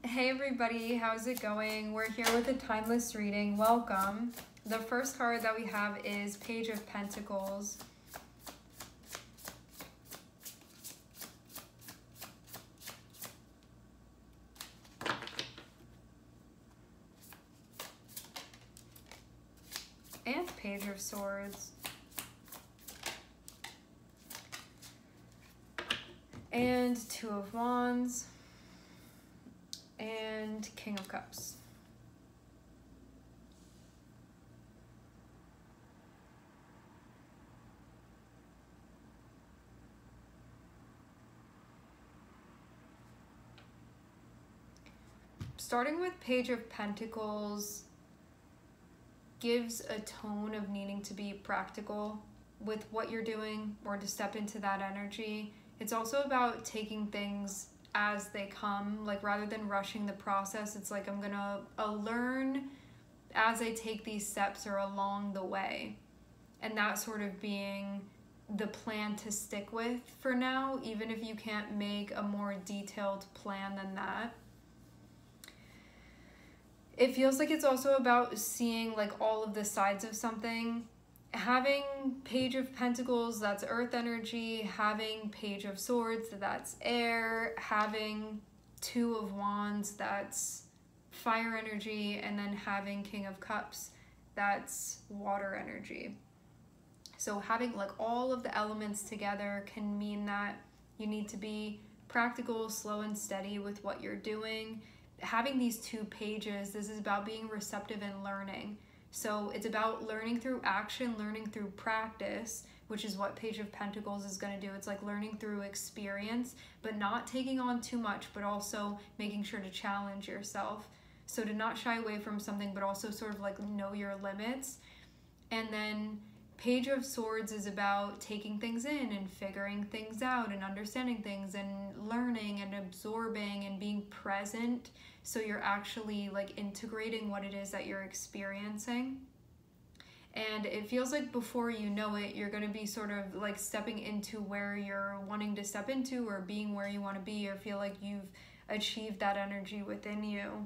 Hey everybody, how's it going? We're here with a timeless reading. Welcome. The first card that we have is Page of Pentacles. And Page of Swords. And Two of Wands. And King of Cups. Starting with Page of Pentacles gives a tone of needing to be practical with what you're doing or to step into that energy. It's also about taking things as they come, like rather than rushing the process. It's like I'm gonna learn as I take these steps or along the way, and that sort of being the plan to stick with for now, even if you can't make a more detailed plan than that. It feels like it's also about seeing like all of the sides of something. Having Page of Pentacles, that's earth energy. Having Page of Swords, that's air. Having Two of Wands, that's fire energy. And then having King of Cups, that's water energy. So having like all of the elements together can mean that you need to be practical, slow and steady with what you're doing. Having these two pages, this is about being receptive and learning. So it's about learning through action, learning through practice, which is what Page of Pentacles is going to do. It's like learning through experience, but not taking on too much, but also making sure to challenge yourself. So to not shy away from something, but also sort of like know your limits. And then Page of Swords is about taking things in and figuring things out and understanding things and learning and absorbing and being present. So you're actually like integrating what it is that you're experiencing. And it feels like before you know it, you're going to be sort of like stepping into where you're wanting to step into, or being where you want to be, or feel like you've achieved that energy within you.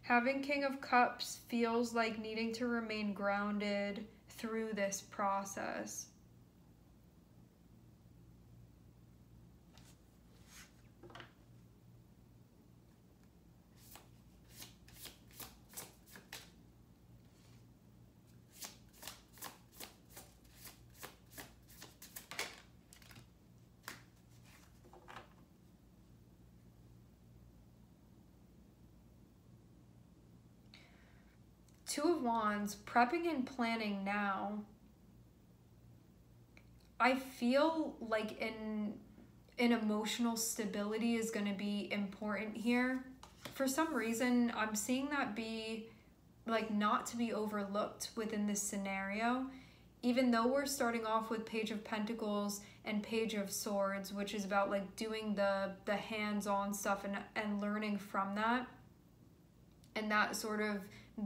Having King of Cups feels like needing to remain grounded through this process. Two of Wands, prepping and planning now. I feel like an emotional stability is going to be important here. For some reason, I'm seeing that be like not to be overlooked within this scenario. Even though we're starting off with Page of Pentacles and Page of Swords, which is about like doing the hands-on stuff and learning from that, and that sort of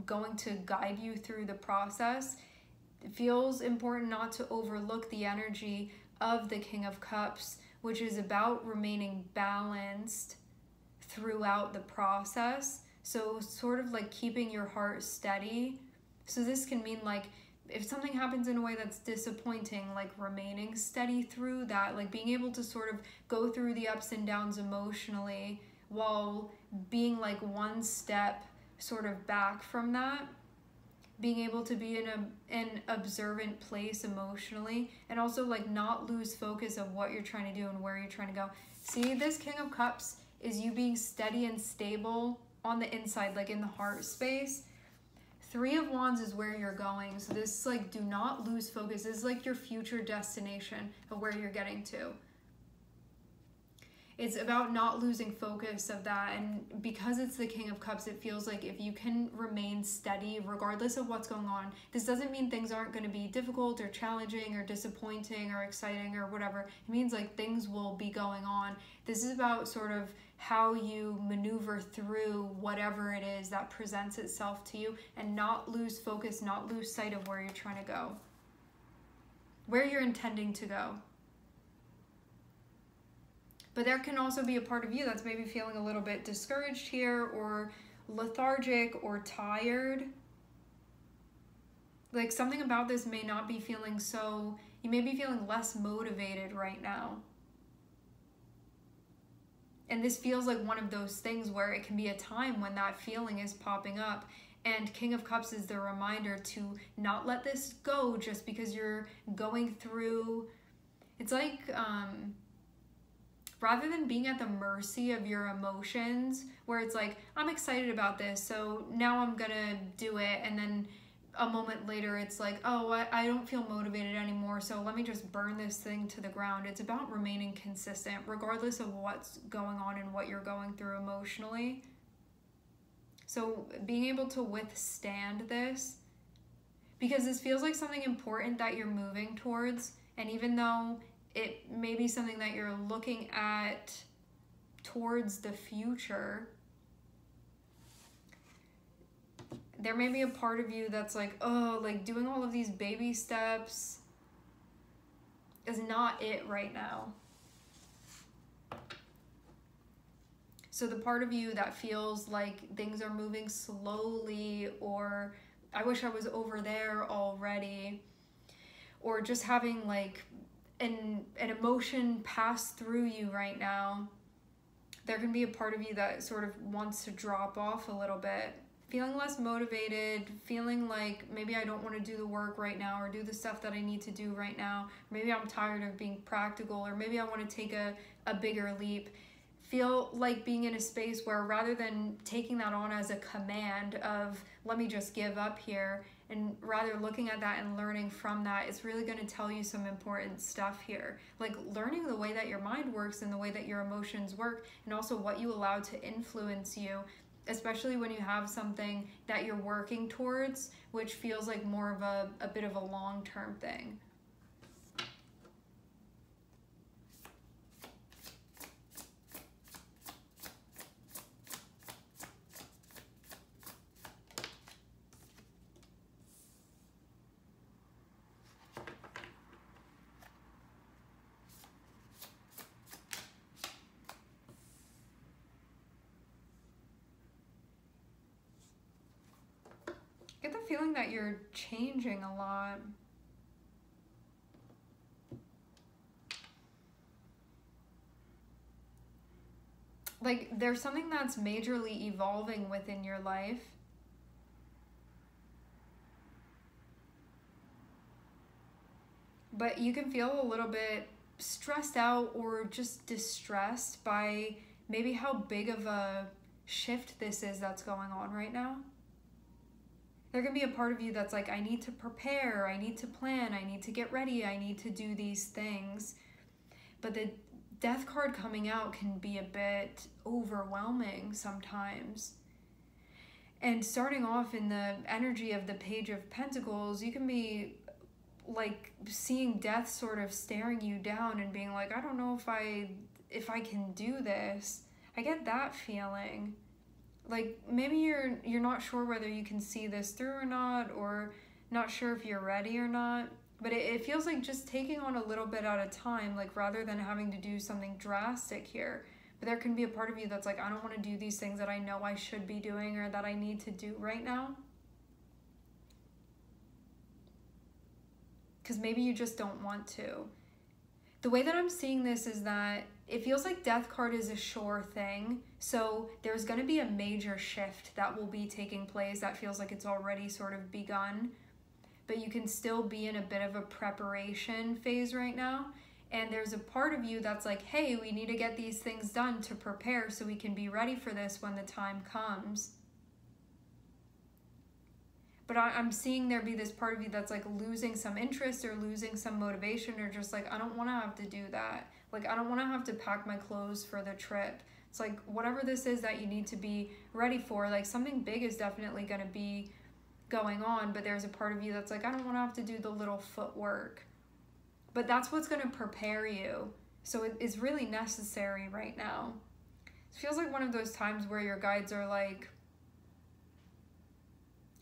going to guide you through the process, it feels important not to overlook the energy of the King of Cups, which is about remaining balanced throughout the process. So sort of like keeping your heart steady. So this can mean like if something happens in a way that's disappointing, like remaining steady through that, like being able to sort of go through the ups and downs emotionally while being like one step sort of back from that, being able to be in an observant place emotionally, and also like not lose focus of what you're trying to do and where you're trying to go. See, this King of Cups is you being steady and stable on the inside, like in the heart space. Three of Wands is where you're going. So this, like, do not lose focus. This is like your future destination of where you're getting to. It's about not losing focus of that. And because it's the King of Cups, it feels like if you can remain steady regardless of what's going on, this doesn't mean things aren't going to be difficult or challenging or disappointing or exciting or whatever. It means like things will be going on. This is about sort of how you maneuver through whatever it is that presents itself to you, and not lose focus, not lose sight of where you're trying to go, where you're intending to go. But there can also be a part of you that's maybe feeling a little bit discouraged here, or lethargic, or tired. Like something about this may not be feeling so, you may be feeling less motivated right now. And this feels like one of those things where it can be a time when that feeling is popping up. And King of Cups is the reminder to not let this go just because you're going through, it's like, rather than being at the mercy of your emotions, where it's like, I'm excited about this, so now I'm gonna do it, and then a moment later it's like, oh, I don't feel motivated anymore, so let me just burn this thing to the ground. It's about remaining consistent regardless of what's going on and what you're going through emotionally. So being able to withstand this, because this feels like something important that you're moving towards, and even though it may be something that you're looking at towards the future, there may be a part of you that's like, oh, like doing all of these baby steps is not it right now. So the part of you that feels like things are moving slowly, or I wish I was over there already, or just having like an emotion pass through you right now, there can be a part of you that sort of wants to drop off a little bit. Feeling less motivated, feeling like maybe I don't want to do the work right now, or do the stuff that I need to do right now. Maybe I'm tired of being practical, or maybe I want to take a bigger leap. Feel like being in a space where rather than taking that on as a command of, let me just give up here, and rather looking at that and learning from that, it's really going to tell you some important stuff here. Like learning the way that your mind works and the way that your emotions work, and also what you allow to influence you, especially when you have something that you're working towards, which feels like more of a bit of a long-term thing. Get the feeling that you're changing a lot. Like there's something that's majorly evolving within your life. But you can feel a little bit stressed out or just distressed by maybe how big of a shift this is that's going on right now. There can be a part of you that's like, I need to prepare, I need to plan, I need to get ready, I need to do these things. But the Death card coming out can be a bit overwhelming sometimes. And starting off in the energy of the Page of Pentacles, you can be like seeing death sort of staring you down and being like, I don't know if I can do this. I get that feeling. Like maybe you're not sure whether you can see this through or not, or not sure if you're ready or not. But it feels like just taking on a little bit at a time, like rather than having to do something drastic here. But there can be a part of you that's like, I don't want to do these things that I know I should be doing or that I need to do right now. Because maybe you just don't want to. The way that I'm seeing this is that it feels like Death card is a sure thing. So there's going to be a major shift that will be taking place that feels like it's already sort of begun. But you can still be in a bit of a preparation phase right now. And there's a part of you that's like, hey, we need to get these things done to prepare so we can be ready for this when the time comes. But I'm seeing there be this part of you that's like losing some interest or losing some motivation, or just like, I don't want to have to do that. Like, I don't want to have to pack my clothes for the trip. It's like, whatever this is that you need to be ready for, like something big is definitely going to be going on, but there's a part of you that's like, I don't want to have to do the little footwork. But that's what's going to prepare you. So it's really necessary right now. It feels like one of those times where your guides are like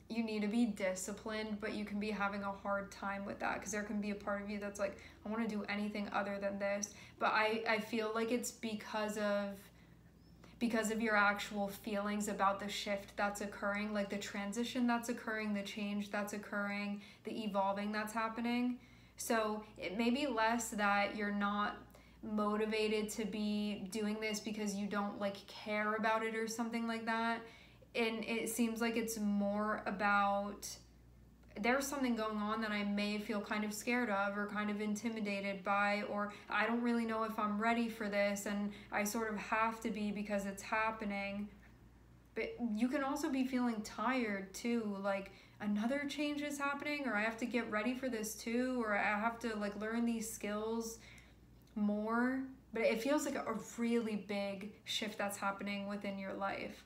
you need to be disciplined, but you can be having a hard time with that because there can be a part of you that's like, I want to do anything other than this. But I feel like it's because of your actual feelings about the shift that's occurring, like the transition that's occurring, the change that's occurring, the evolving that's happening. So it may be less that you're not motivated to be doing this because you don't like care about it or something like that. And it seems like it's more about there's something going on that I may feel kind of scared of or kind of intimidated by, or I don't really know if I'm ready for this and I sort of have to be because it's happening. But you can also be feeling tired too, like another change is happening, or I have to get ready for this too, or I have to like learn these skills more. But it feels like a really big shift that's happening within your life.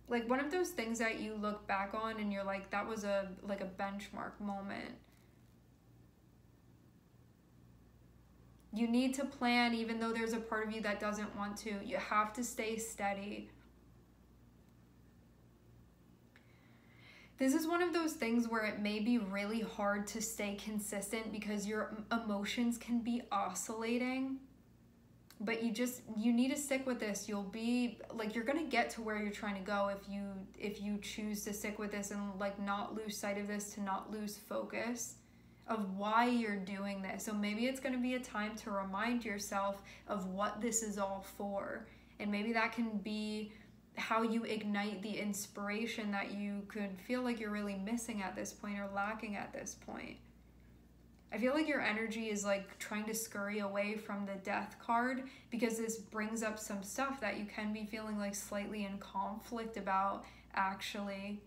Like one of those things that you look back on and you're like, that was a benchmark moment. You need to plan even though there's a part of you that doesn't want to. You have to stay steady. This is one of those things where it may be really hard to stay consistent because your emotions can be oscillating. But you need to stick with this. You'll be like, you're gonna get to where you're trying to go if you choose to stick with this and like not lose sight of this, to not lose focus of why you're doing this. So maybe it's gonna be a time to remind yourself of what this is all for. And maybe that can be how you ignite the inspiration that you could feel like you're really missing at this point or lacking at this point. I feel like your energy is like trying to scurry away from the death card because this brings up some stuff that you can be feeling like slightly in conflict about actually.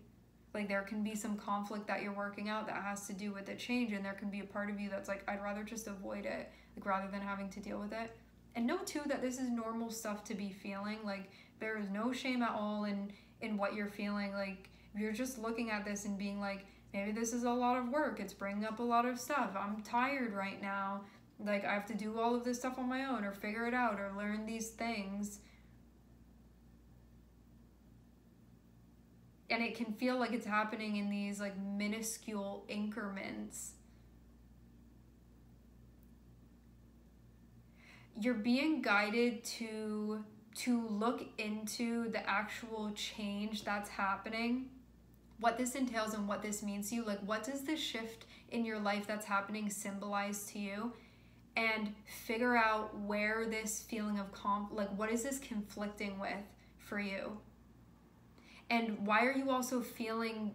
Like there can be some conflict that you're working out that has to do with the change, and there can be a part of you that's like, I'd rather just avoid it, like rather than having to deal with it. And know too that this is normal stuff to be feeling. Like there is no shame at all in what you're feeling. Like you're just looking at this and being like, maybe this is a lot of work. It's bringing up a lot of stuff. I'm tired right now. Like, I have to do all of this stuff on my own or figure it out or learn these things. And it can feel like it's happening in these, like, minuscule increments. You're being guided to look into the actual change that's happening, what this entails and what this means to you. Like, what does this shift in your life that's happening symbolize to you? And figure out where this feeling of like, what is this conflicting with for you? And why are you also feeling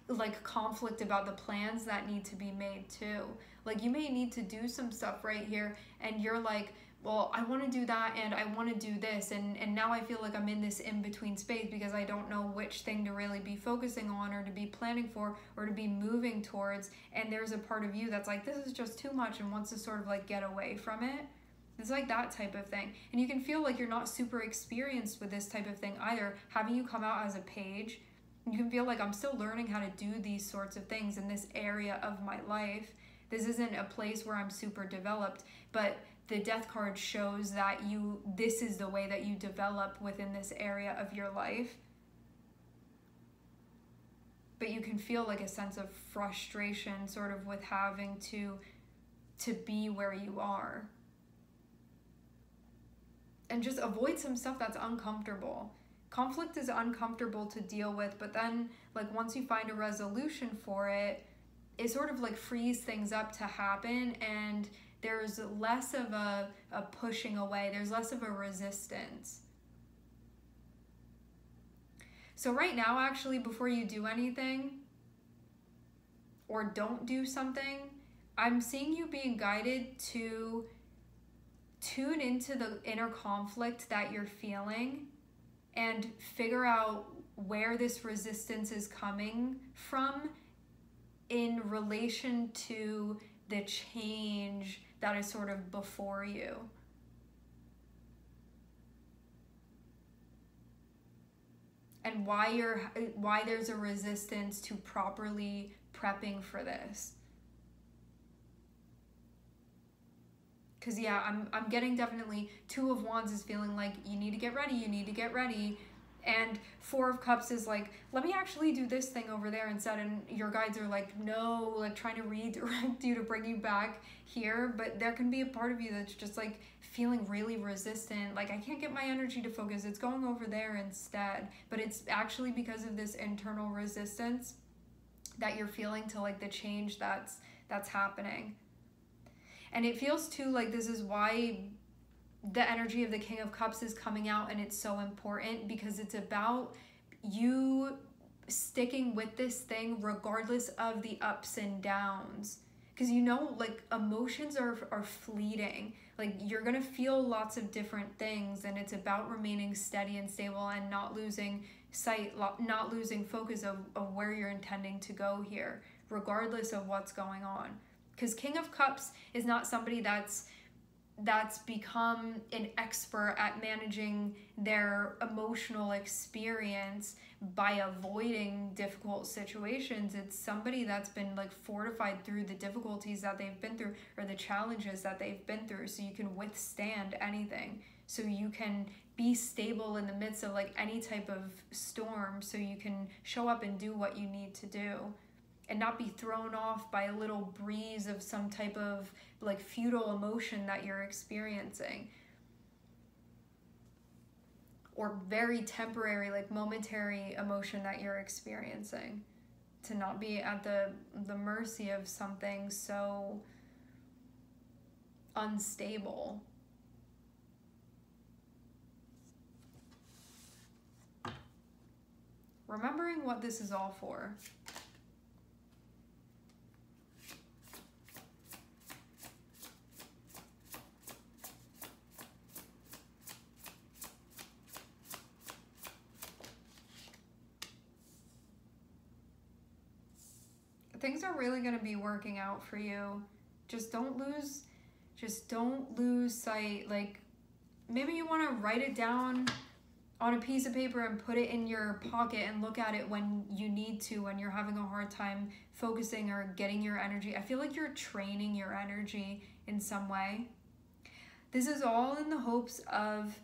like conflict about the plans that need to be made too? Like, you may need to do some stuff right here and you're like, well, I want to do that and I want to do this, and now I feel like I'm in this in-between space because I don't know which thing to really be focusing on or to be planning for or to be moving towards, and there's a part of you that's like, this is just too much and wants to sort of like get away from it. It's like that type of thing. And you can feel like you're not super experienced with this type of thing either. Having you come out as a page, you can feel like I'm still learning how to do these sorts of things in this area of my life. This isn't a place where I'm super developed, but the death card shows that this is the way that you develop within this area of your life. But you can feel like a sense of frustration sort of with having to be where you are. And just avoid some stuff that's uncomfortable. Conflict is uncomfortable to deal with, but then like once you find a resolution for it, it sort of like frees things up to happen, and there's less of a pushing away. There's less of a resistance. So right now, actually, before you do anything or don't do something, I'm seeing you being guided to tune into the inner conflict that you're feeling and figure out where this resistance is coming from in relation to the change that is sort of before you. And why there's a resistance to properly prepping for this. Because yeah, I'm getting definitely Two of Wands is feeling like you need to get ready, And Four of Cups is like, let me actually do this thing over there instead. And your guides are like, no, like trying to redirect you to bring you back here. But there can be a part of you that's just like feeling really resistant. Like, I can't get my energy to focus. It's going over there instead. But it's actually because of this internal resistance that you're feeling to like the change that's happening. And it feels too like this is why the energy of the King of Cups is coming out, and it's so important because it's about you sticking with this thing regardless of the ups and downs. Because you know, like, emotions are fleeting. Like, you're gonna feel lots of different things, and it's about remaining steady and stable and not losing sight, not losing focus of where you're intending to go here, regardless of what's going on. Because King of Cups is not somebody that's become an expert at managing their emotional experience by avoiding difficult situations. It's somebody that's been like fortified through the difficulties that they've been through or the challenges that they've been through, so you can withstand anything, so you can be stable in the midst of like any type of storm, so you can show up and do what you need to do and not be thrown off by a little breeze of some type of like futile emotion that you're experiencing, or very temporary, like momentary emotion that you're experiencing. To not be at the mercy of something so unstable. Remembering what this is all for. Things are really going to be working out for you. Just don't lose sight. Like, maybe you want to write it down on a piece of paper and put it in your pocket and look at it when you need to, when you're having a hard time focusing or getting your energy. I feel like you're training your energy in some way. This is all in the hopes of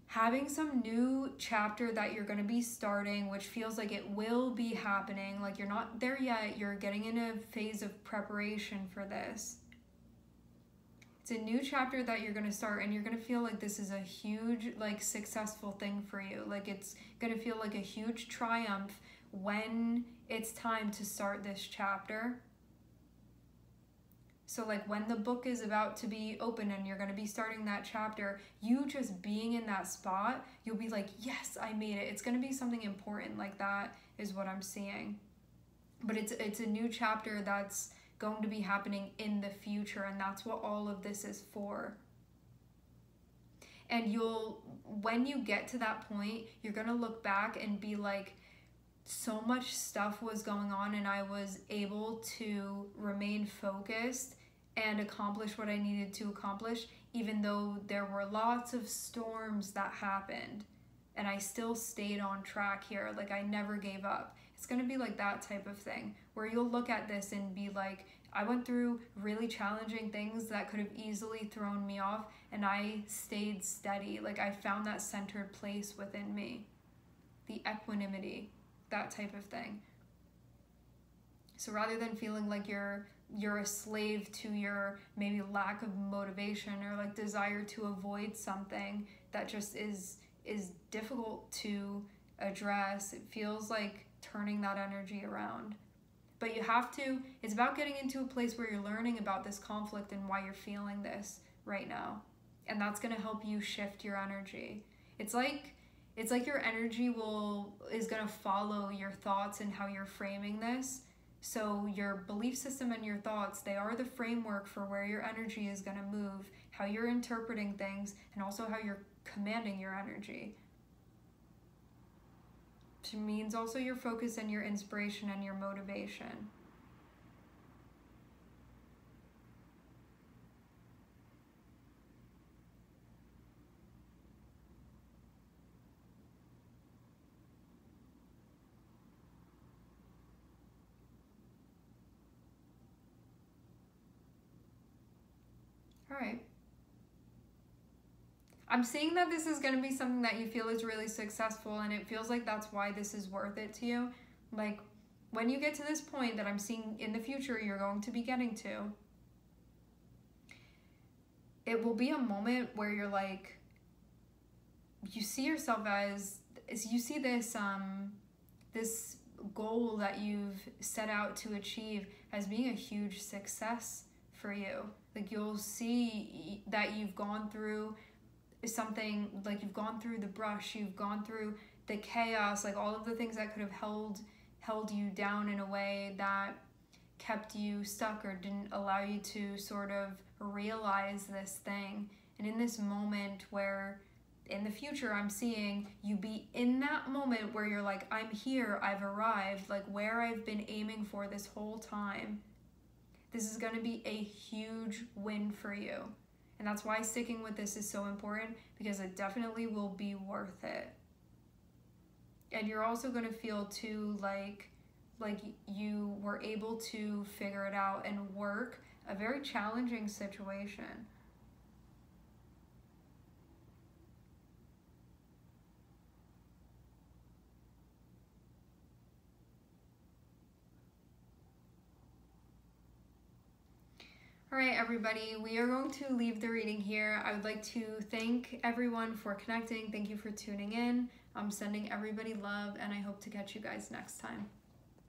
having some new chapter that you're going to be starting, which feels like it will be happening. Like, you're not there yet. You're getting in a phase of preparation for this. It's a new chapter that you're going to start, and you're going to feel like this is a huge, like, successful thing for you. Like, it's going to feel like a huge triumph when it's time to start this chapter. So like when the book is about to be open and you're going to be starting that chapter, you just being in that spot, you'll be like, yes, I made it. It's going to be something important like that is what I'm seeing. But it's a new chapter that's going to be happening in the future, and that's what all of this is for. And when you get to that point, you're going to look back and be like, so much stuff was going on and I was able to remain focused and accomplish what I needed to accomplish, even though there were lots of storms that happened, and I still stayed on track here. Like, I never gave up. It's going to be like that type of thing where you'll look at this and be like, I went through really challenging things that could have easily thrown me off, and I stayed steady. Like, I found that centered place within me, the equanimity, that type of thing. So rather than feeling like you're a slave to your maybe lack of motivation or like desire to avoid something that just is difficult to address, it feels like turning that energy around. But you have to, it's about getting into a place where you're learning about this conflict and why you're feeling this right now. And that's going to help you shift your energy. It's like your energy is going to follow your thoughts and how you're framing this. So your belief system and your thoughts, they are the framework for where your energy is going to move, how you're interpreting things, and also how you're commanding your energy. Which means also your focus and your inspiration and your motivation. All right. I'm seeing that this is going to be something that you feel is really successful, and it feels like that's why this is worth it to you. Like, when you get to this point that I'm seeing in the future you're going to be getting to, it will be a moment where you're like, you see yourself as, you see this this goal that you've set out to achieve as being a huge success for you. Like, you'll see that you've gone through something, like you've gone through the brush, you've gone through the chaos, like all of the things that could have held you down in a way that kept you stuck or didn't allow you to sort of realize this thing. And in this moment where in the future I'm seeing you be in that moment where you're like, I'm here, I've arrived, like where I've been aiming for this whole time. This is going to be a huge win for you. And that's why sticking with this is so important, because it definitely will be worth it. And you're also going to feel too like you were able to figure it out and work a very challenging situation. All right, everybody, we are going to leave the reading here. I would like to thank everyone for connecting. Thank you for tuning in. I'm sending everybody love, and I hope to catch you guys next time.